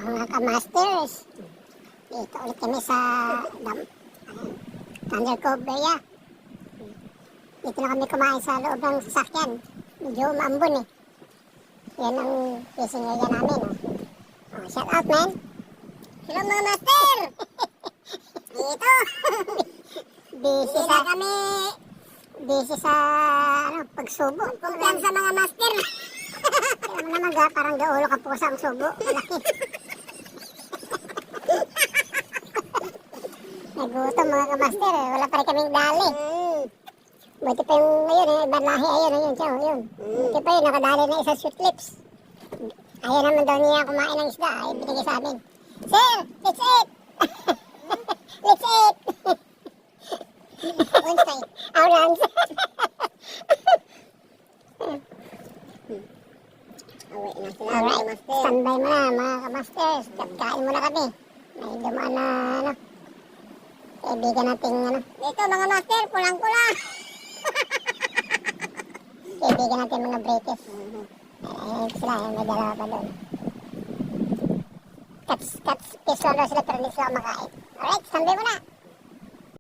Mga kamasters, dito ulit kami sa Thunder Cove area. Dito na kami kumain sa loob ng sasakyan. Medyo maambon eh. Yan ang fishing area namin. Oh, shout out, man. Hello mga master! Dito! Busy sa kami. Busy sa pagsubo. Kumpiyansa mga master! Alam mo naman parang gaulo ka pusa ang subo. Malaki. Nagutom mga kamaster. Wala pa rin kaming dali. Buti pa yung ngayon ibang lahi. Ayun, tiyo, yun. Buti pa yun, nakadali na isang sweet lips. Ayaw naman daw niya kumain ng isda. Ay, binigay sa amin. Sir, let's eat! Let's eat! Unsay? Orange. Awi na sila mga Alright, master. standby mo na mga kamasters. Kain muna kami. May dumaan na kaibigan nating Dito mga master, pulang-pula. kaibigan natin mga breakers. Ayun sila, may dalawa pa doon. Cuts, piso sila pero hindi sila makain. Alright, standby mo na.